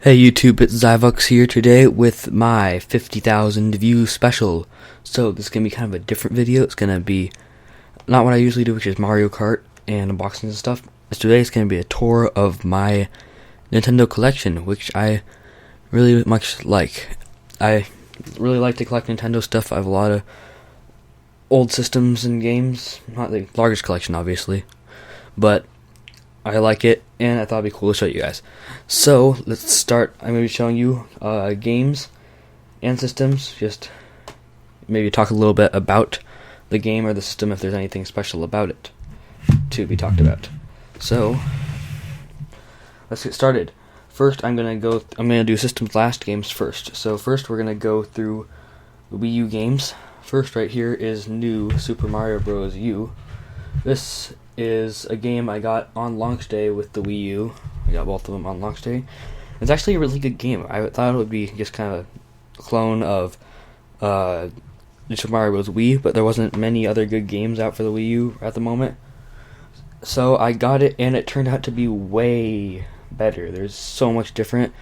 Hey YouTube, it's Zyvox here today with my 50,000 view special. So this is going to be kind of a different video. It's going to be not what I usually do, which is Mario Kart and unboxings and stuff. Today it's going to be a tour of my Nintendo collection, which I really much like. I really like to collect Nintendo stuff. I have a lot of old systems and games. Not the largest collection, obviously, but I like it, and I thought it'd be cool to show you guys. So, let's start. I'm going to be showing you games and systems, just maybe talk a little bit about the game or the system if there's anything special about it to be talked about. So, let's get started. First, I'm going to do systems last, games first. So first we're going to go through the Wii U games. First right here is New Super Mario Bros. U. This is a game I got on launch day with the Wii U. I got both of them on launch day. It's actually a really good game. I thought it would be just kind of a clone of Super Mario Bros. Wii, but there wasn't many other good games out for the Wii U at the moment. So I got it, and it turned out to be way better. There's so much different.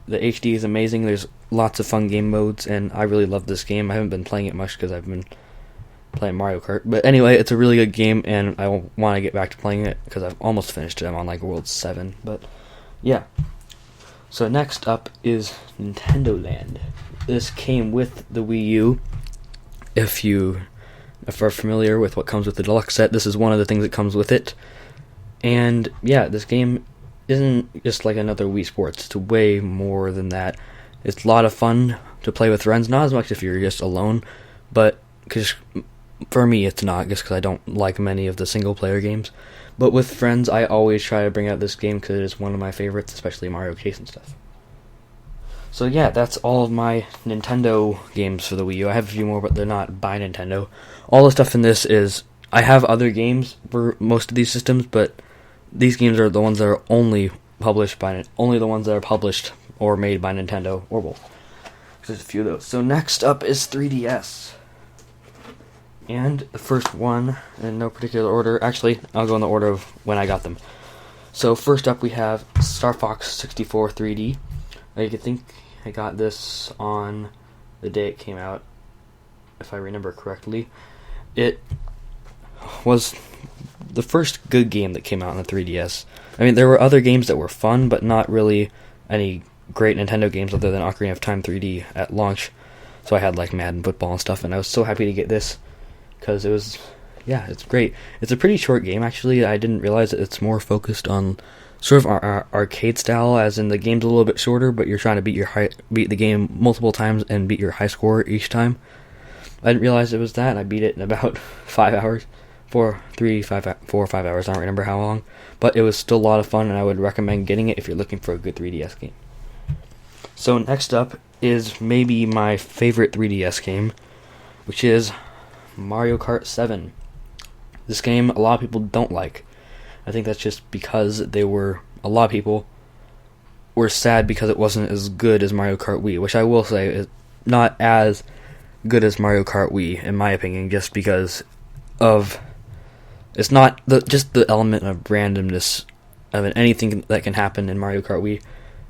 The HD is amazing. There's lots of fun game modes, and I really love this game. I haven't been playing it much because I've been playing Mario Kart, but anyway, it's a really good game, and I want to get back to playing it because I've almost finished it. I'm on like World 7, but yeah. So next up is Nintendo Land. This came with the Wii U. If you are familiar with what comes with the deluxe set, this is one of the things that comes with it. And yeah, this game isn't just like another Wii Sports. It's way more than that. It's a lot of fun to play with friends, not as much if you're just alone, but because for me, it's not, just because I don't like many of the single-player games. But with friends, I always try to bring out this game because it is one of my favorites, especially Mario Case and stuff. So yeah, that's all of my Nintendo games for the Wii U. I have a few more, but they're not by Nintendo. All the stuff in this is, I have other games for most of these systems, but these games are the ones that are only the ones that are published or made by Nintendo, or both. There's a few of those. So next up is 3DS. And the first one, in no particular order, actually, I'll go in the order of when I got them. So first up we have Star Fox 64 3D. I think I got this on the day it came out, if I remember correctly. It was the first good game that came out on the 3DS. I mean, there were other games that were fun, but not really any great Nintendo games other than Ocarina of Time 3D at launch. So I had like Madden football and stuff, and I was so happy to get this. Because it was, yeah, it's great. It's a pretty short game, actually. I didn't realize that it's more focused on sort of our arcade style, as in the game's a little bit shorter, but you're trying to beat the game multiple times and beat your high score each time. I didn't realize it was that, and I beat it in about 5 hours. 4 or 5 hours, I don't remember how long. But it was still a lot of fun, and I would recommend getting it if you're looking for a good 3DS game. So next up is maybe my favorite 3DS game, which is Mario Kart 7. This game a lot of people don't like. I think that's just because a lot of people were sad because it wasn't as good as Mario Kart Wii, which I will say is not as good as Mario Kart Wii, in my opinion, just because of, it's not just the element of randomness of anything that can happen in Mario Kart Wii.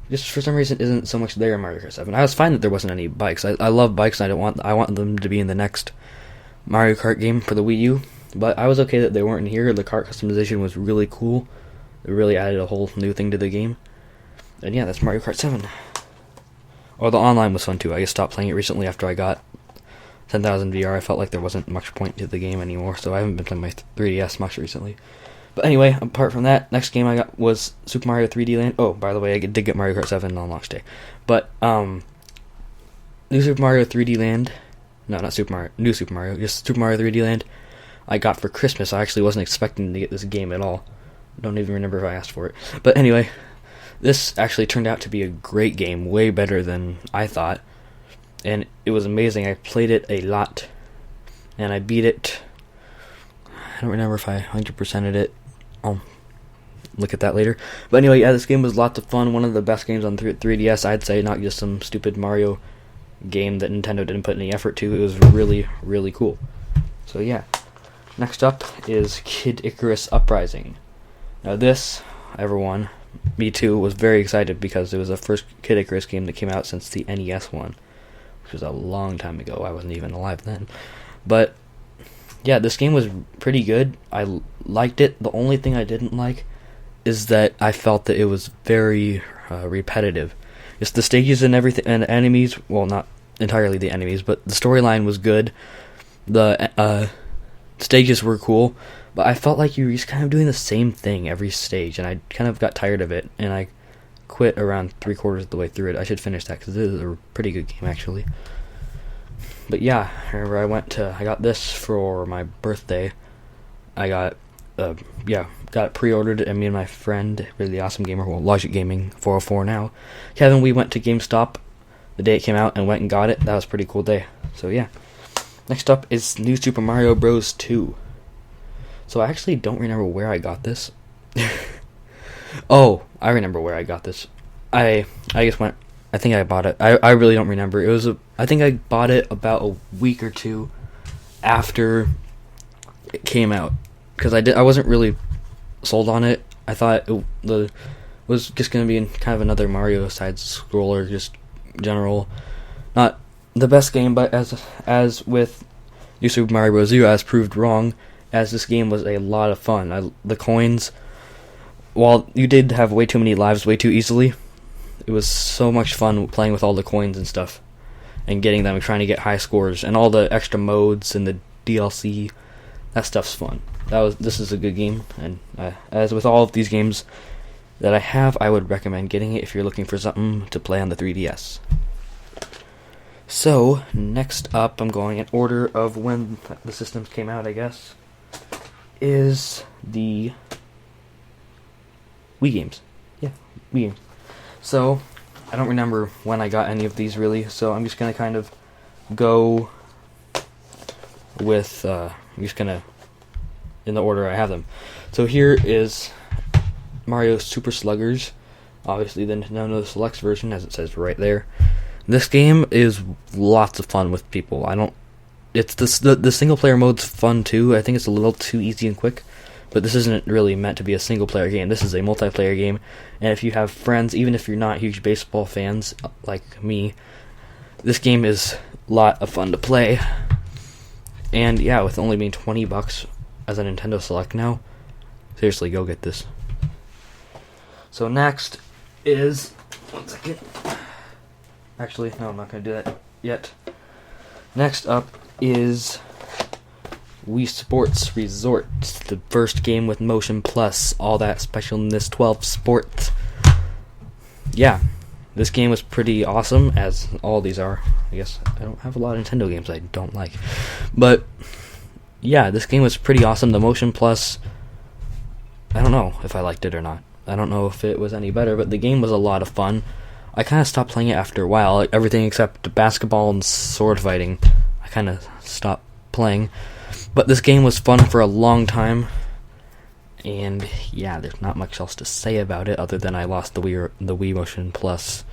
Just for some reason isn't so much there in Mario Kart 7. I was fine that there wasn't any bikes. I love bikes, and I want them to be in the next Mario Kart game for the Wii U, but I was okay that they weren't in here. The kart customization was really cool. It really added a whole new thing to the game. And yeah, that's Mario Kart 7. Oh, the online was fun too. I just stopped playing it recently after I got 10,000 VR. I felt like there wasn't much point to the game anymore, so I haven't been playing my 3DS much recently. But anyway, apart from that, next game I got was Super Mario 3D Land. Oh, by the way, I did get Mario Kart 7 on launch day. But, New Super Mario 3D Land, no, not Super Mario, New Super Mario, just Super Mario 3D Land, I got for Christmas. I actually wasn't expecting to get this game at all. Don't even remember if I asked for it. But anyway, this actually turned out to be a great game, way better than I thought. And it was amazing. I played it a lot, and I beat it. I don't remember if I 100%ed it. I'll look at that later. But anyway, yeah, this game was lots of fun. One of the best games on 3DS, I'd say, not just some stupid Mario game that Nintendo didn't put any effort to. It was really, really cool. So yeah. Next up is Kid Icarus Uprising. Now this, everyone, me too, was very excited because it was the first Kid Icarus game that came out since the NES one, which was a long time ago. I wasn't even alive then. But yeah, this game was pretty good. I liked it. The only thing I didn't like is that I felt that it was very repetitive. It's the stages and everything, and enemies, well, not entirely the enemies, but the storyline was good. The stages were cool, but I felt like you were just kind of doing the same thing every stage, and I kind of got tired of it, and I quit around 3/4 of the way through it. I should finish that because it is a pretty good game, actually. But yeah, I remember I got this for my birthday. I got it pre-ordered, and me and my friend, really awesome gamer, well, Logic Gaming 404 now, Kevin, we went to GameStop the day it came out and went and got it. That was a pretty cool day. So yeah. Next up is New Super Mario Bros. 2. So I actually don't remember where I got this. Oh, I remember where I got this. I think I bought it. I really don't remember. I think I bought it about a week or two after it came out, because I wasn't really sold on it. I thought it was just going to be kind of another Mario side scroller, just general, not the best game, but as with New Super Mario Bros. U, I was proved wrong, as this game was a lot of fun. The coins, while you did have way too many lives way too easily, it was so much fun playing with all the coins and stuff, and getting them and trying to get high scores, and all the extra modes and the DLC. That stuff's fun. This is a good game, and as with all of these games that I have, I would recommend getting it if you're looking for something to play on the 3DS. So, next up, I'm going in order of when the systems came out, I guess, is the Wii games. Yeah, Wii games. So, I don't remember when I got any of these, really, so I'm just going to kind of go with, I'm just going to, in the order I have them. So here is Mario Super Sluggers, obviously the Nintendo Selects version, as it says right there. This game is lots of fun with people. It's the single player mode's fun too. I think it's a little too easy and quick, but this isn't really meant to be a single player game. This is a multiplayer game, and if you have friends, even if you're not huge baseball fans like me, this game is a lot of fun to play. And yeah, with only being $20 as a Nintendo Select now, seriously, go get this. So next is, one second. Actually, no, I'm not going to do that yet. Next up is Wii Sports Resort, the first game with Motion Plus, all that specialness, 12 sports. Yeah, this game was pretty awesome, as all these are. I guess I don't have a lot of Nintendo games I don't like. But yeah, this game was pretty awesome. The Motion Plus, I don't know if I liked it or not. I don't know if it was any better, but the game was a lot of fun. I kind of stopped playing it after a while. Like, everything except basketball and sword fighting, I kind of stopped playing. But this game was fun for a long time. And yeah, there's not much else to say about it other than I lost the Wii Motion Plus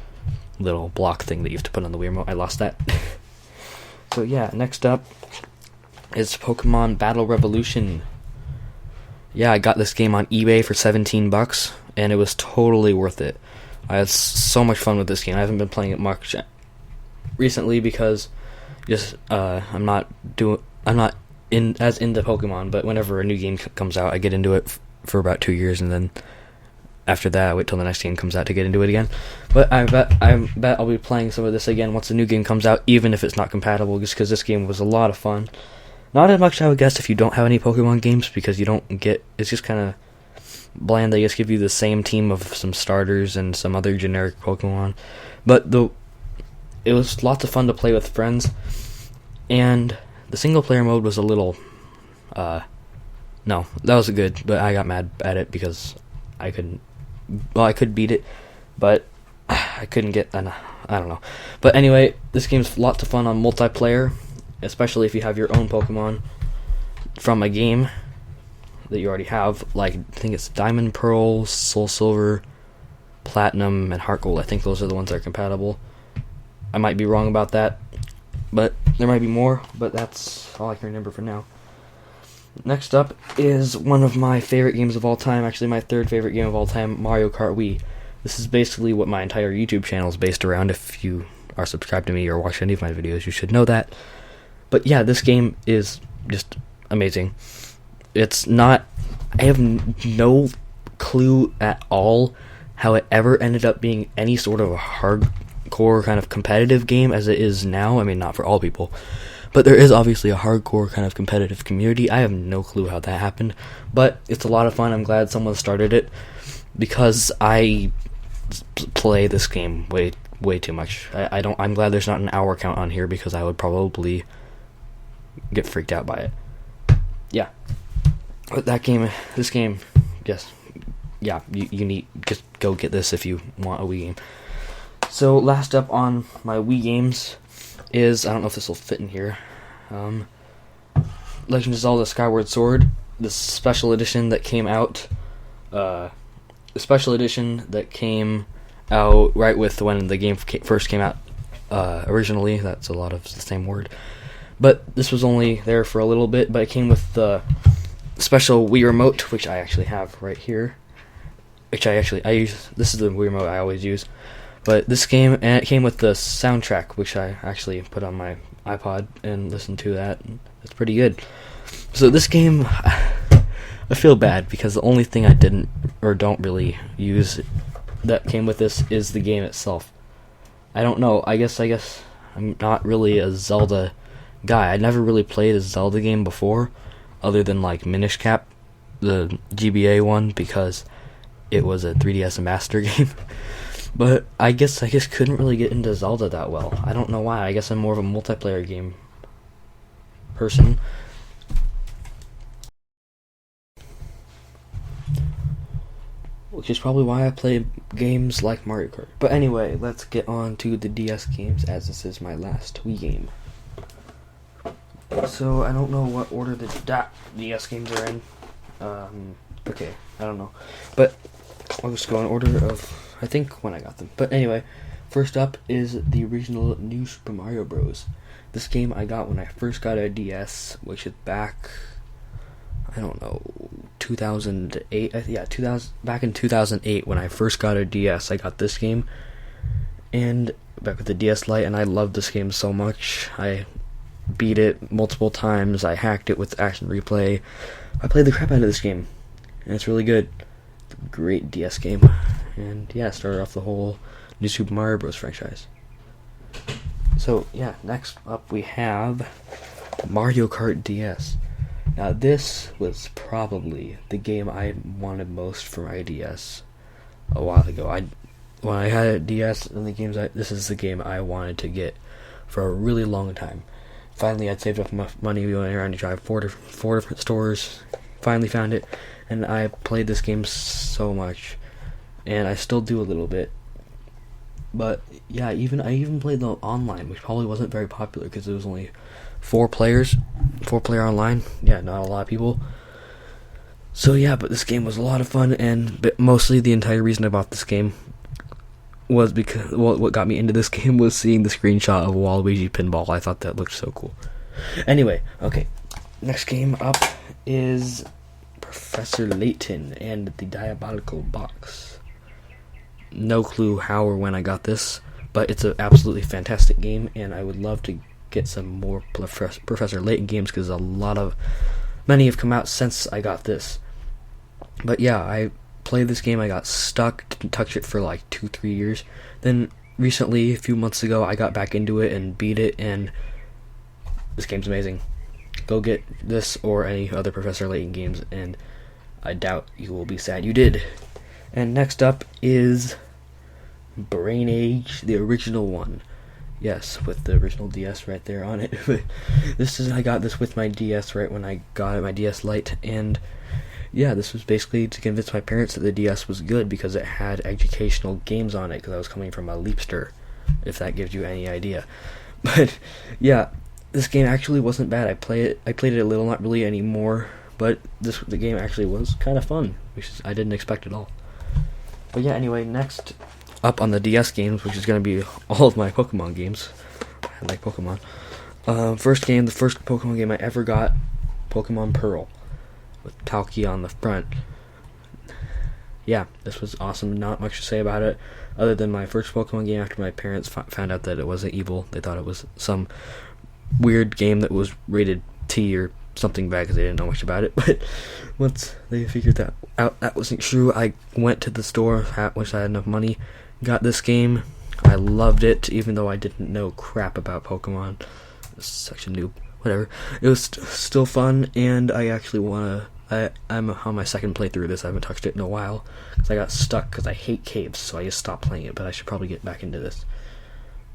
little block thing that you have to put on the Wii remote. I lost that. So yeah, next up is Pokemon Battle Revolution. Yeah, I got this game on eBay for $17, and it was totally worth it. I had so much fun with this game. I haven't been playing it much recently because I'm not as into Pokemon. But whenever a new game comes out, I get into it for about 2 years, and then after that, I wait till the next game comes out to get into it again. But I bet I'll be playing some of this again once the new game comes out, even if it's not compatible, just because this game was a lot of fun. Not as much, I would guess, if you don't have any Pokemon games, because you don't get, it's just kind of bland. They just give you the same team of some starters and some other generic Pokemon. But it was lots of fun to play with friends, and the single player mode was a little, no, that was good, but I got mad at it because I could beat it, but I couldn't get, I don't know. But anyway, this game's lots of fun on multiplayer, especially if you have your own Pokemon from a game that you already have, like, I think it's Diamond, Pearl, Soul Silver, Platinum, and Heart Gold. I think those are the ones that are compatible. I might be wrong about that, but there might be more, but that's all I can remember for now. Next up is one of my favorite games of all time, actually my third favorite game of all time, Mario Kart Wii. This is basically what my entire YouTube channel is based around. If you are subscribed to me or watch any of my videos, you should know that. But yeah, this game is just amazing. It's not... I have no clue at all how it ever ended up being any sort of a hardcore kind of competitive game as it is now. I mean, not for all people. But there is obviously a hardcore kind of competitive community. I have no clue how that happened. But it's a lot of fun. I'm glad someone started it. Because I play this game way too much. I'm glad there's not an hour count on here because I would probably get freaked out by it. Yeah. But this game, yes. Yeah, you need, just go get this if you want a Wii game. So, last up on my Wii games is, I don't know if this will fit in here, Legend of Zelda Skyward Sword, the special edition that came out, right with when the game first came out, originally. That's a lot of the same word. But this was only there for a little bit, but it came with the special Wii Remote, which I actually have right here. I use, this is the Wii Remote I always use. But this game, and it came with the soundtrack, which I actually put on my iPod and listened to that. It's pretty good. So this game, I feel bad because the only thing I didn't or don't really use that came with this is the game itself. I don't know. I guess I'm not really a Zelda guy. I never really played a Zelda game before, other than like Minish Cap, the GBA one, because it was a 3DS Master game. But I guess couldn't really get into Zelda that well. I don't know why. I guess I'm more of a multiplayer game person. Which is probably why I play games like Mario Kart. But anyway, let's get on to the DS games, as this is my last Wii game. So, I don't know what order the DS games are in. Okay, I don't know. But I'll just go in order of, I think, when I got them. But anyway, first up is the original New Super Mario Bros. This game I got when I first got a DS, which is back, I don't know, 2008. Back in 2008 when I first got a DS, I got this game, and back with the DS Lite, and I loved this game so much. I beat it multiple times. I hacked it with Action Replay. I played the crap out of this game, and it's really good. It's a great DS game, and yeah, started off the whole New Super Mario Bros. Franchise. So yeah, next up we have Mario Kart DS. Now this was probably the game I wanted most for my DS a while ago. When I had a DS and this is the game I wanted to get for a really long time. Finally, I'd saved up enough money. We went around to drive four different stores. Finally found it, and I played this game so much, and I still do a little bit. But yeah, I even played the online, which probably wasn't very popular because it was only 4 player online. Yeah, not a lot of people. So yeah, but this game was a lot of fun, but mostly the entire reason I bought this game was because, well, what got me into this game was seeing the screenshot of Waluigi Pinball. I thought that looked so cool. Anyway, okay, next game up is Professor Layton and the Diabolical Box. No clue how or when I got this, but it's an absolutely fantastic game, and I would love to get some more Professor Layton games because many have come out since I got this. But yeah, I played this game. I got stuck, didn't touch it for like 2-3 years. Then recently, a few months ago, I got back into it and beat it, and this game's amazing. Go get this or any other Professor Layton games, and I doubt you will be sad you did. And next up is Brain Age, the original one. Yes, with the original DS right there on it. I got this with my DS right when I got it, my DS Lite, and yeah, this was basically to convince my parents that the DS was good because it had educational games on it, because I was coming from a Leapster, if that gives you any idea. But yeah, this game actually wasn't bad. I played it a little, not really anymore, but the game actually was kind of fun, which I didn't expect at all. But yeah, anyway, next up on the DS games, which is going to be all of my Pokemon games. I like Pokemon. The first Pokemon game I ever got, Pokemon Pearl. with Talkie on the front. Yeah, this was awesome. Not much to say about it, other than my first Pokemon game after my parents found out that it wasn't evil. They thought it was some weird game that was rated T or something bad because they didn't know much about it. But once they figured that out, that wasn't true. I went to the store, once I had enough money, got this game. I loved it, even though I didn't know crap about Pokemon. Such a noob. Whatever. It was still fun, and I actually wanna. I'm on my second playthrough of this. I haven't touched it in a while because I got stuck because I hate caves, so I just stopped playing it. But I should probably get back into this.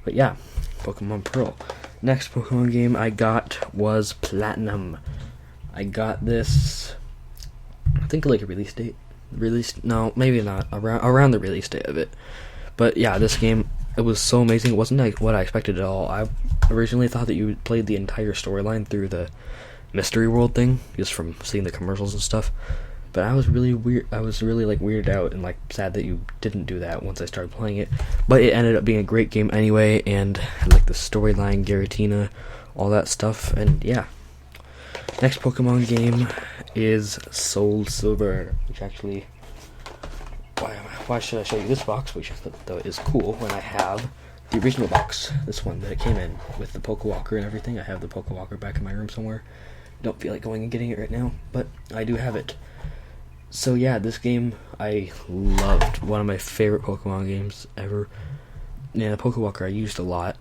But yeah, Pokemon Pearl. Next Pokemon game I got was Platinum. I got this, I think, like a release date. No, maybe not. Around the release date of it. But yeah, this game, it was so amazing. It wasn't like what I expected at all. I originally thought that you played the entire storyline through the Mystery World thing, just from seeing the commercials and stuff. But I was really weirded out and like sad that you didn't do that once I started playing it. But it ended up being a great game anyway, and I like the storyline, Giratina, all that stuff, and yeah. Next Pokemon game is Soul Silver, which actually, why should I show you this box, which though is cool when I have the original box, this one that it came in with the Pokewalker and everything. I have the Pokewalker back in my room somewhere. Don't feel like going and getting it right now, but I do have it. So yeah, this game I loved. One of my favorite Pokemon games ever. Yeah, the Pokewalker I used a lot,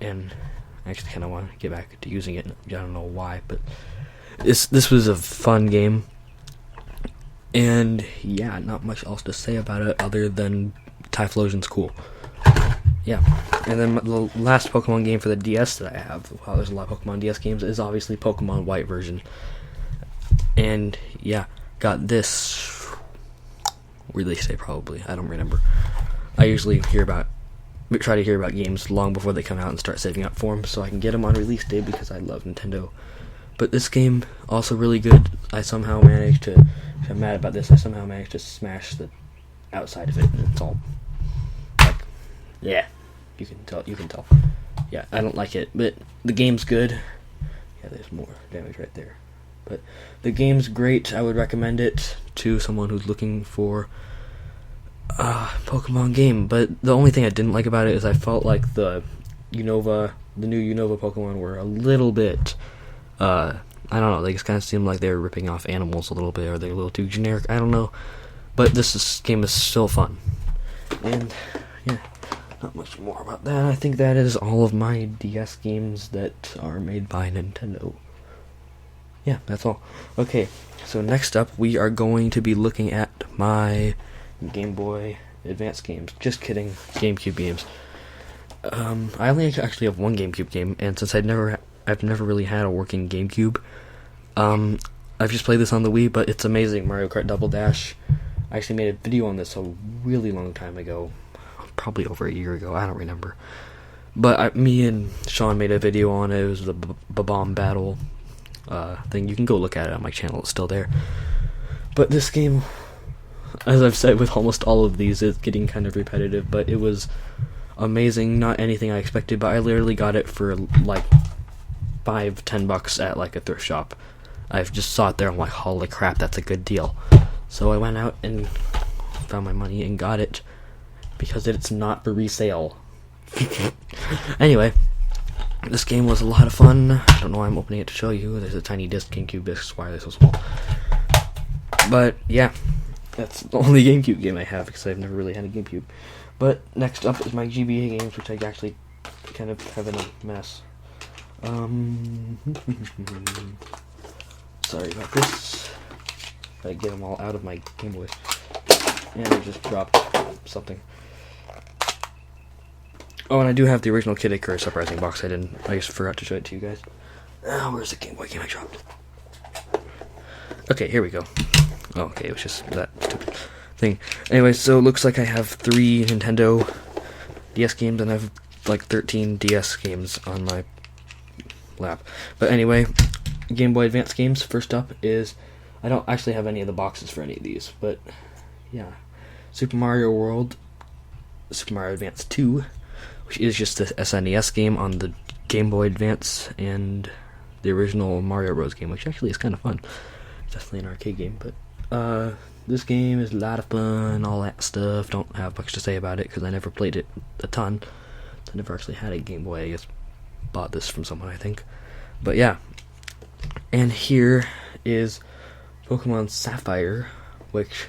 and I actually kind of want to get back to using it. I don't know why, but this was a fun game. And yeah, not much else to say about it other than Typhlosion's cool. Yeah, and then the last Pokemon game for the DS that I have, wow, there's a lot of Pokemon DS games, is obviously Pokemon White version. And yeah, got this release date probably, I don't remember. I usually try to hear about games long before they come out and start saving up for them so I can get them on release day because I love Nintendo. But this game, also really good. I somehow managed to, I'm mad about this, I somehow managed to smash the outside of it, and it's all like, yeah, you can tell. Yeah, I don't like it, but the game's good. Yeah, there's more damage right there. But the game's great. I would recommend it to someone who's looking for a Pokemon game. But the only thing I didn't like about it is I felt like the new Unova Pokemon were a little bit, I don't know, they just kind of seemed like they were ripping off animals a little bit, or they're a little too generic, I don't know. But this game is still fun. And yeah, not much more about that. I think that is all of my DS games that are made by Nintendo. Yeah, that's all. Okay, so next up we are going to be looking at my Game Boy Advance games. Just kidding, GameCube games. I only actually have one GameCube game, and since I've never really had a working GameCube, I've just played this on the Wii, but it's amazing. Mario Kart Double Dash. I actually made a video on this a really long time ago, probably over a year ago, I don't remember. But me and Sean made a video on it. It was the Bomb Battle thing. You can go look at it on my channel, it's still there. But this game, as I've said with almost all of these, it's getting kind of repetitive, but it was amazing. Not anything I expected, but I literally got it for like $5-10 at like a thrift shop. I just saw it there, I'm like, holy crap, that's a good deal. So I went out and found my money and got it, because it's not for resale. Anyway, this game was a lot of fun. I don't know why I'm opening it to show you. There's a tiny disc, GameCube disc, that's why they're so small. But yeah, that's the only GameCube game I have, because I've never really had a GameCube. But next up is my GBA games, which I actually kind of have in a mess. Sorry about this. I get them all out of my Game Boy. And I just dropped something. Oh, and I do have the original Kid Icarus Uprising box. I just forgot to show it to you guys. Where's the Game Boy game I dropped? Okay, here we go. Oh, okay, it was just that stupid thing. Anyway, so it looks like I have 3 Nintendo DS games, and I have like 13 DS games on my lap. But anyway, Game Boy Advance games. First up is, I don't actually have any of the boxes for any of these, but yeah, Super Mario World, Super Mario Advance 2, which is just the SNES game on the Game Boy Advance, and the original Mario Bros. Game, which actually is kind of fun. definitely an arcade game, but this game is a lot of fun, all that stuff. Don't have much to say about it because I never played it a ton. I never actually had a Game Boy. I just bought this from someone, I think. But yeah, and here is Pokemon Sapphire, which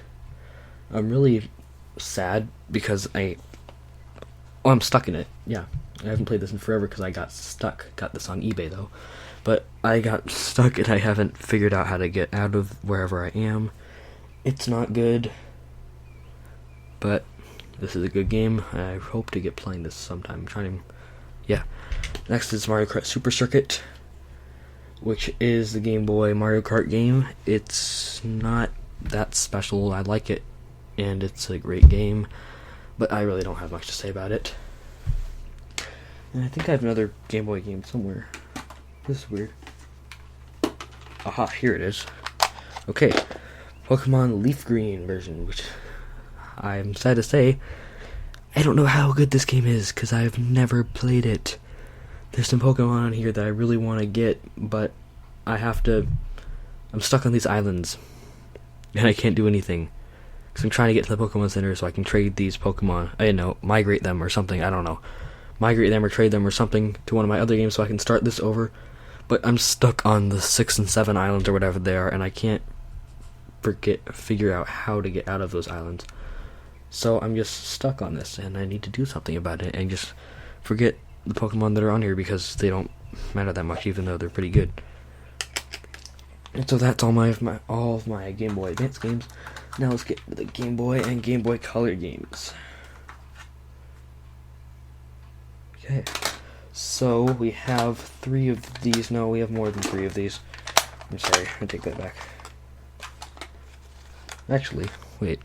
I'm really sad because I'm stuck in it. Yeah, I haven't played this in forever because I got stuck. Got this on eBay though, but I got stuck and I haven't figured out how to get out of wherever I am. It's not good, but this is a good game. I hope to get playing this sometime. Yeah. Next is Mario Kart Super Circuit, which is the Game Boy Mario Kart game. It's not that special. I like it, and it's a great game, but I really don't have much to say about it. And I think I have another Game Boy game somewhere. This is weird. Aha, here it is. Okay, Pokemon Leaf Green version, which I'm sad to say, I don't know how good this game is, because I've never played it. There's some Pokemon on here that I really want to get, but I'm stuck on these islands, and I can't do anything. Because I'm trying to get to the Pokemon Center so I can trade these Pokemon, migrate them or something, I don't know. Migrate them or trade them or something to one of my other games so I can start this over. But I'm stuck on the 6 and 7 islands or whatever they are, and I can't figure out how to get out of those islands. So I'm just stuck on this, and I need to do something about it, and just forget the Pokemon that are on here because they don't matter that much, even though they're pretty good. And so that's all of my Game Boy Advance games. Now let's get to the Game Boy and Game Boy Color games. Okay, so we have 3 of these. No, we have more than 3 of these. I'm sorry, I take that back. Actually, wait.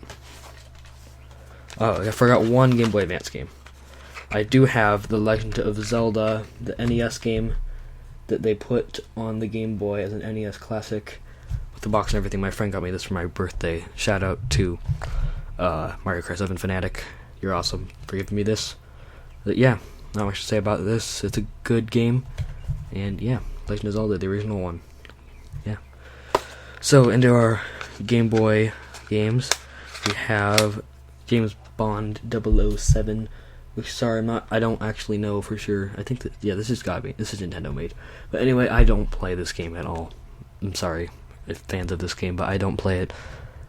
Oh, I forgot one Game Boy Advance game. I do have The Legend of Zelda, the NES game that they put on the Game Boy as an NES classic with the box and everything. My friend got me this for my birthday. Shout out to Mario Kart 7 Fanatic. You're awesome for giving me this. But yeah, not much to say about this. It's a good game. And yeah, Legend of Zelda, the original one. Yeah. So into our Game Boy games, we have James Bond 007, which, I don't actually know for sure. I think this is Nintendo made. But anyway, I don't play this game at all. I'm sorry if fans of this game, but I don't play it.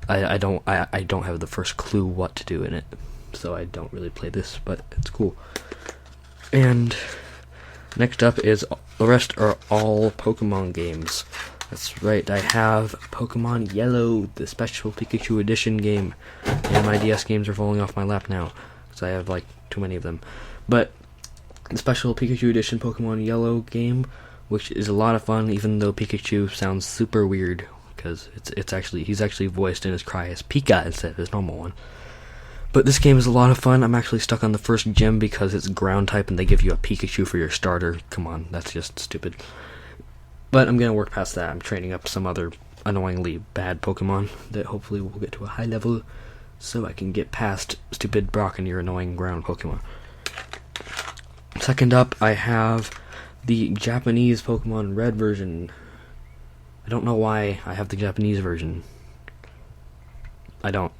I don't have the first clue what to do in it, so I don't really play this, but it's cool. And next up is, the rest are all Pokemon games. That's right, I have Pokemon Yellow, the Special Pikachu Edition game, and my DS games are falling off my lap now, because I have, too many of them. But the Special Pikachu Edition Pokemon Yellow game, which is a lot of fun, even though Pikachu sounds super weird, because he's actually voiced in his cry as Pika instead of his normal one. But this game is a lot of fun. I'm actually stuck on the first gym because it's ground type and they give you a Pikachu for your starter. Come on, that's just stupid. But I'm going to work past that. I'm training up some other annoyingly bad Pokemon that hopefully will get to a high level so I can get past stupid Brock and your annoying ground Pokemon. Second up, I have the Japanese Pokemon Red version. I don't know why I have the Japanese version. I don't.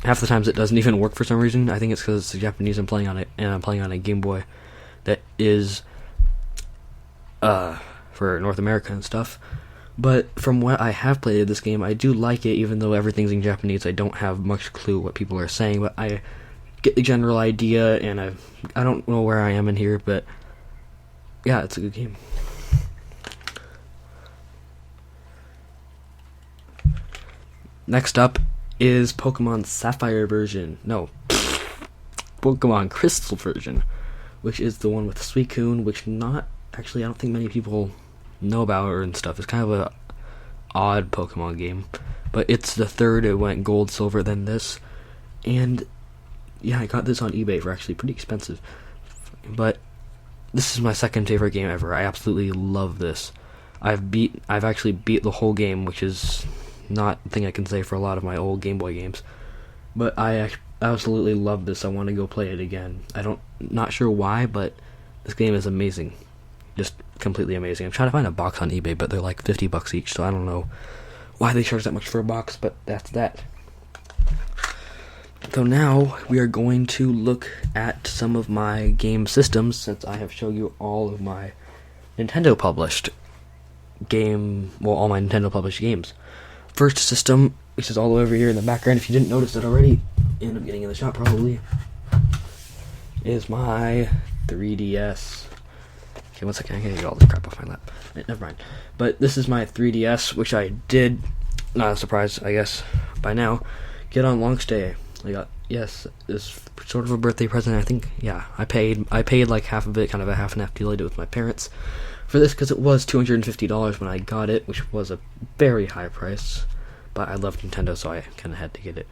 Half the times it doesn't even work for some reason. I think it's because it's the Japanese I'm playing on it, and I'm playing on a Game Boy that is for North America and stuff. But from what I have played of this game, I do like it, even though everything's in Japanese. I don't have much clue what people are saying, but I get the general idea, and I don't know where I am in here, but yeah, it's a good game. Next up is Pokemon Sapphire version. No, Pokemon Crystal version, which is the one with Suicune, which I don't think many people know about or and stuff. It's kind of a odd Pokemon game, but it's the third. It went gold, silver, then this, and yeah, I got this on eBay for actually pretty expensive. But this is my second favorite game ever. I absolutely love this. I've actually beat the whole game, which is not a thing I can say for a lot of my old Game Boy games. But I absolutely love this. I want to go play it again. Not sure why, but this game is amazing. Just completely amazing. I'm trying to find a box on eBay, but they're like $50 each, so I don't know why they charge that much for a box, but that's that. So now we are going to look at some of my game systems, since I have shown you all of my Nintendo published all my Nintendo published games. First system, which is all the way over here in the background, if you didn't notice it already, end up getting in the shop probably, is my 3DS. Okay, one second, I gotta get all this crap off my lap. Never mind. But this is my 3DS, which I did, not a surprise, I guess, by now, get on launch day. I got, yes, this sort of a birthday present. I think, yeah, I paid like half of it, kind of a half and half deal I did with my parents for this, because it was $250 when I got it, which was a very high price, but I loved Nintendo, so I kind of had to get it.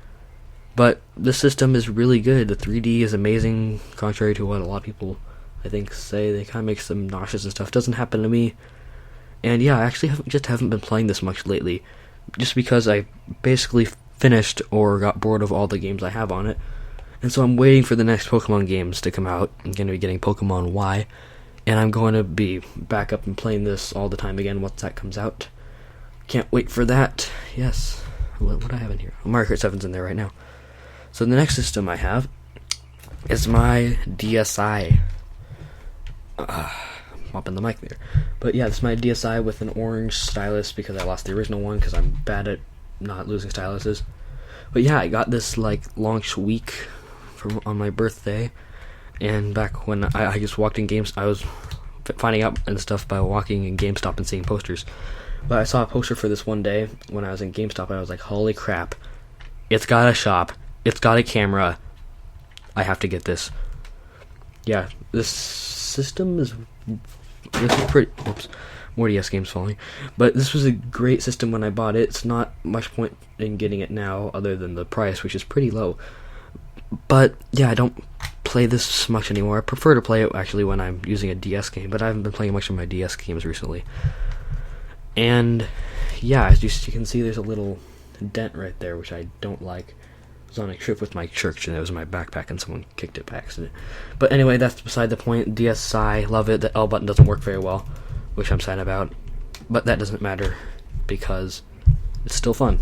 But this system is really good. The 3D is amazing, contrary to what a lot of people, I think, say. They kind of make them nauseous and stuff. Doesn't happen to me. And yeah, I actually haven't been playing this much lately, just because I basically finished or got bored of all the games I have on it. And so I'm waiting for the next Pokemon games to come out. I'm going to be getting Pokemon Y, and I'm going to be back up and playing this all the time again once that comes out. Can't wait for that. Yes. What do I have in here? Mario Kart 7's in there right now. So the next system I have is my DSi. Mopping the mic there. But yeah, this is my DSi with an orange stylus, because I lost the original one because I'm bad at not losing styluses. But yeah, I got this like launch week on my birthday, and back when I just walked in games, I was finding out and stuff by walking in GameStop and seeing posters. But I saw a poster for this one day when I was in GameStop, and I was like, holy crap, it's got a shop, it's got a camera, I have to get this. Yeah, this system is pretty, oops, more DS games falling, but this was a great system when I bought it. It's not much point in getting it now other than the price, which is pretty low. But yeah, I don't play this much anymore. I prefer to play it actually when I'm using a DS game, but I haven't been playing much of my DS games recently. And yeah, as you can see, there's a little dent right there, which I don't like. I was on a trip with my church, and it was in my backpack, and someone kicked it by accident. But anyway, that's beside the point. DSi, love it. The L button doesn't work very well, which I'm sad about. But that doesn't matter, because it's still fun.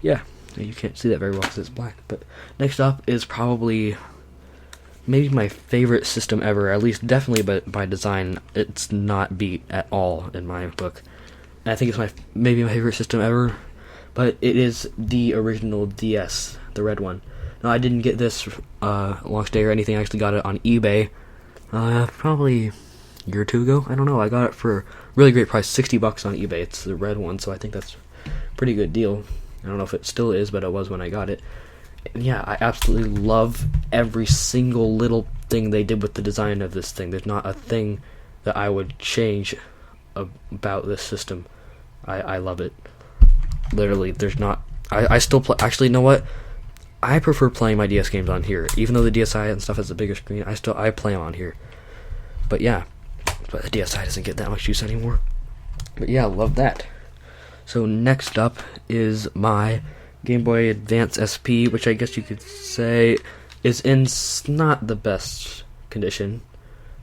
Yeah, you can't see that very well because it's black. But next up is probably maybe my favorite system ever, at least definitely by design. It's not beat at all in my book. And I think it's maybe my favorite system ever, but it is the original DS, the red one. Now, I didn't get this launch day or anything. I actually got it on eBay probably a year or two ago. I don't know. I got it for a really great price, $60 on eBay. It's the red one, so I think that's a pretty good deal. I don't know if it still is, but it was when I got it. And yeah, I absolutely love every single little thing they did with the design of this thing. There's not a thing that I would change about this system. I love it. Literally, there's not. I still play. Actually, you know what? I prefer playing my DS games on here, even though the DSi and stuff has a bigger screen. I play them on here. But yeah, but the DSi doesn't get that much use anymore. But yeah, love that. So next up is my Game Boy Advance SP, which I guess you could say is in not the best condition.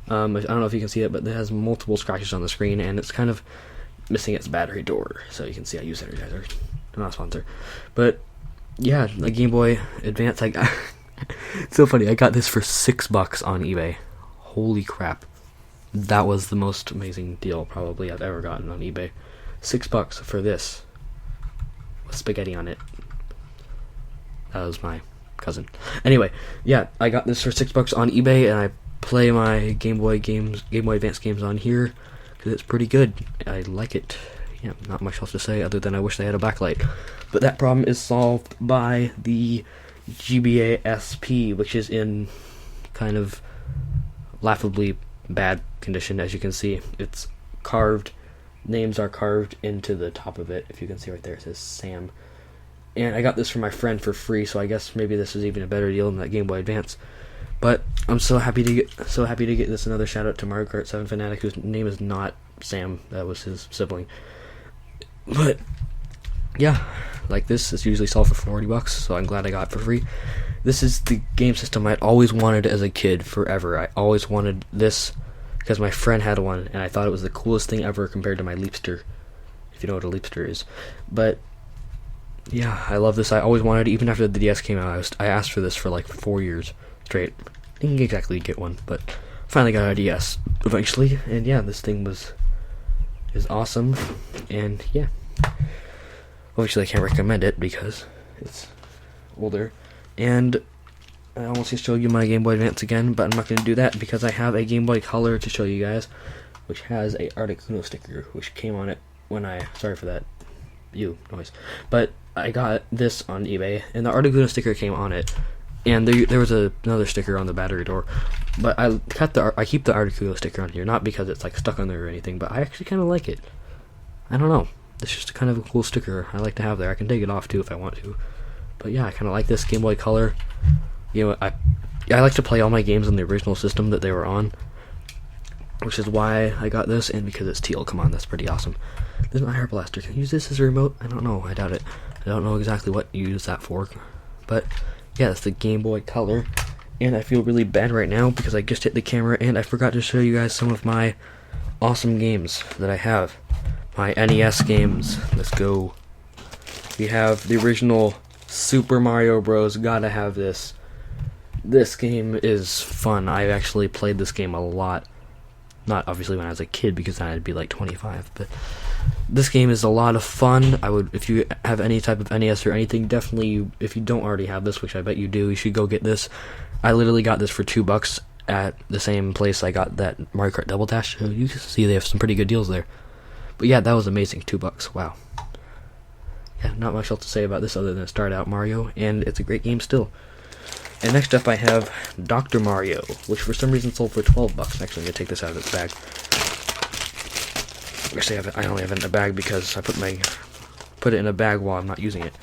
I don't know if you can see it, but it has multiple scratches on the screen, and it's kind of missing its battery door. So you can see I use Energizer. I'm not a sponsor. But yeah, the Game Boy Advance, it's so funny. I got this for $6 on eBay. Holy crap. That was the most amazing deal probably I've ever gotten on eBay. $6 for this with spaghetti on it. That was my cousin. Anyway, yeah, I got this for $6 on eBay, and I play my Game Boy Advance games on here because it's pretty good. I like it. Yeah, not much else to say other than I wish they had a backlight. But that problem is solved by the GBA SP, which is in kind of laughably bad condition. As you can see, it's carved. Names are carved into the top of it. If you can see right there, it says Sam. And I got this from my friend for free, so I guess maybe this is even a better deal than that Game Boy Advance. But I'm so happy to get this. Another shout out to Mario Kart 7 Fanatic, whose name is not Sam. That was his sibling. But yeah, like this is usually sold for $40, so I'm glad I got it for free. This is the game system I'd always wanted as a kid forever. I always wanted this because my friend had one, and I thought it was the coolest thing ever compared to my Leapster. if you know what a leapster is. But yeah, I love this. I always wanted, even after the DS came out, I asked for this for like 4 years straight. Didn't exactly get one, but finally got a DS eventually. And yeah, this thing is awesome. And yeah, obviously I can't recommend it because it's older. And I almost just showed you my Game Boy Advance again, but I'm not going to do that because I have a Game Boy Color to show you guys, which has a Articuno sticker, which came on it when sorry for that noise, but I got this on eBay, and the Articuno sticker came on it, and there was another sticker on the battery door, but I keep the Articuno sticker on here, not because it's like stuck on there or anything, but I actually kind of like it. I don't know, it's just kind of a cool sticker I like to have there. I can take it off too if I want to, but yeah, I kind of like this Game Boy Color. You know, I like to play all my games on the original system that they were on, which is why I got this, and because it's teal. Come on, that's pretty awesome. There's an IR Blaster. Can I use this as a remote? I don't know. I doubt it. I don't know exactly what you use that for. But yeah, it's the Game Boy Color. And I feel really bad right now because I just hit the camera and I forgot to show you guys some of my awesome games that I have. My NES games. Let's go. We have the original Super Mario Bros. Gotta have this. This game is fun. I've actually played this game a lot. Not obviously when I was a kid, because then I'd be like 25, but this game is a lot of fun. If you have any type of NES or anything, definitely, if you don't already have this, which I bet you do, you should go get this. I literally got this for $2 at the same place I got that Mario Kart Double Dash. So you can see they have some pretty good deals there. But yeah, that was amazing. $2. Wow. Yeah, not much else to say about this other than start out Mario, and it's a great game still. And next up I have Dr. Mario, which for some reason sold for $12. Actually, I'm going to take this out of its bag. Actually, I only have it in a bag because I put it in a bag while I'm not using it.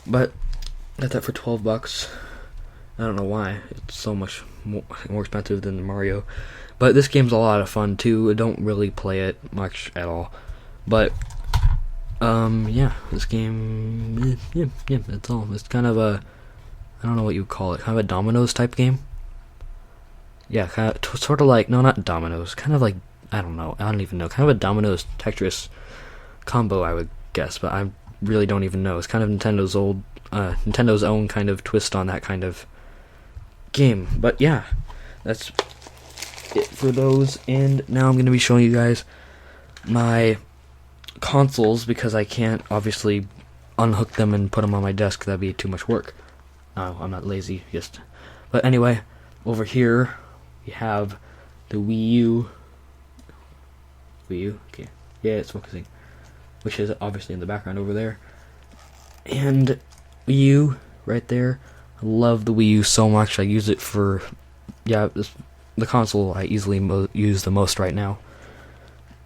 But got that for $12. I don't know why. It's so much more expensive than Mario. But this game's a lot of fun too. I don't really play it much at all. But yeah, this game, yeah, that's all. It's kind of a, I don't know what you would call it, kind of a Dominoes type game. Yeah, kind of, sort of like, no, not Dominoes, kind of like, I don't even know, kind of a Dominoes Tetris combo, I would guess, but I really don't even know. It's kind of Nintendo's own kind of twist on that kind of game. But yeah, that's it for those, and now I'm going to be showing you guys my consoles, because I can't obviously unhook them and put them on my desk. That'd be too much work. I'm not lazy, but anyway, over here we have the Wii U, okay, yeah, it's focusing, which is obviously in the background over there, and Wii U right there. I love the Wii U so much. I use it for, yeah, the console I easily use the most right now,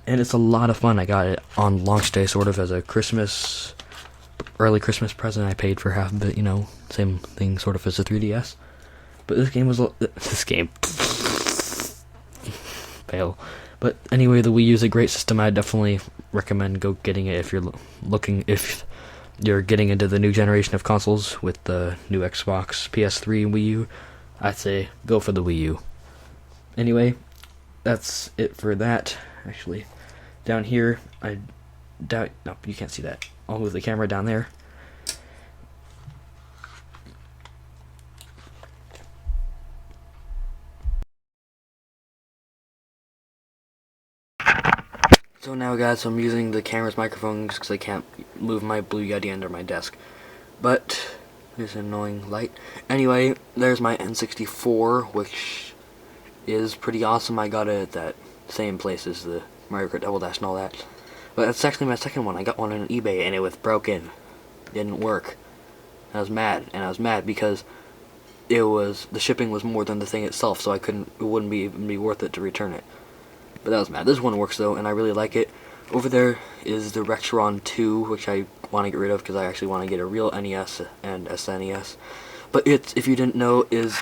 and it's a lot of fun. I got it on launch day, sort of as a early Christmas present. I paid for half of it, same thing sort of as a 3DS. But this game was, fail. But anyway, the Wii U is a great system. I definitely recommend getting it if you're getting into the new generation of consoles with the new Xbox, PS3, and Wii U. I'd say go for the Wii U. Anyway, that's it for that. Actually, down here, no, you can't see that. I'll move the camera down there. So now, guys, I'm using the camera's microphone because I can't move my Blue Yeti under my desk. But there's an annoying light. Anyway, there's my N64, which is pretty awesome. I got it at that same place as the Mario Kart Double Dash and all that. But that's actually my second one. I got one on eBay and it was broken. It didn't work. I was mad because the shipping was more than the thing itself, so it wouldn't even be worth it to return it. But that was mad. This one works though, and I really like it. Over there is the Rexron 2, which I want to get rid of because I actually want to get a real NES and SNES. But if you didn't know, is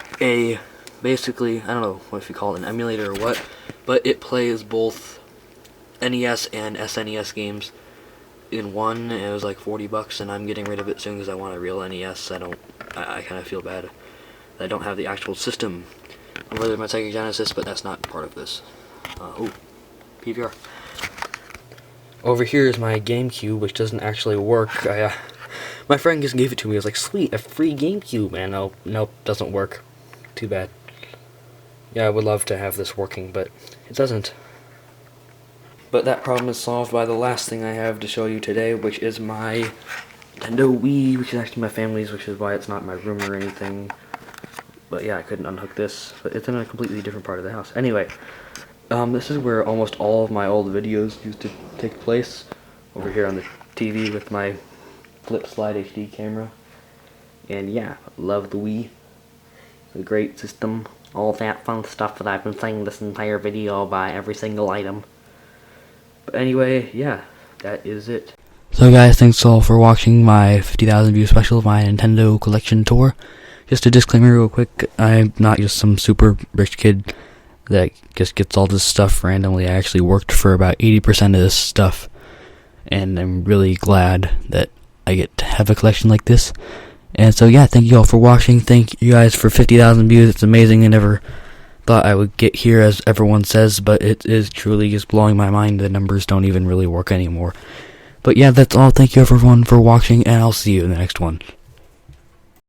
basically, I don't know if you call it an emulator or what, but it plays both NES and SNES games in one, and it was like $40, and I'm getting rid of it soon because I want a real NES. I kind of feel bad that I don't have the actual system. I'm really my Sega Genesis, but that's not part of this. PVR. Over here is my GameCube, which doesn't actually work. My friend just gave it to me. I was like, sweet, a free GameCube, man. Oh, nope, doesn't work. Too bad. Yeah, I would love to have this working, but it doesn't. But that problem is solved by the last thing I have to show you today, which is my Nintendo Wii, which is actually my family's, which is why it's not in my room or anything. But yeah, I couldn't unhook this, but it's in a completely different part of the house. Anyway, this is where almost all of my old videos used to take place. Over here on the TV with my Flip Slide HD camera. And yeah, love the Wii. It's a great system. All that fun stuff that I've been saying this entire video by every single item. But anyway, yeah, that is it. So guys, thanks all for watching my 50,000 view special of my Nintendo collection tour. Just a disclaimer real quick, I'm not just some super rich kid that just gets all this stuff randomly. I actually worked for about 80% of this stuff, and I'm really glad that I get to have a collection like this. And so yeah, thank you all for watching. Thank you guys for 50,000 views. It's amazing. I never thought I would get here, as everyone says, but it is truly just blowing my mind. The numbers don't even really work anymore. But yeah, that's all. Thank you everyone for watching, and I'll see you in the next one.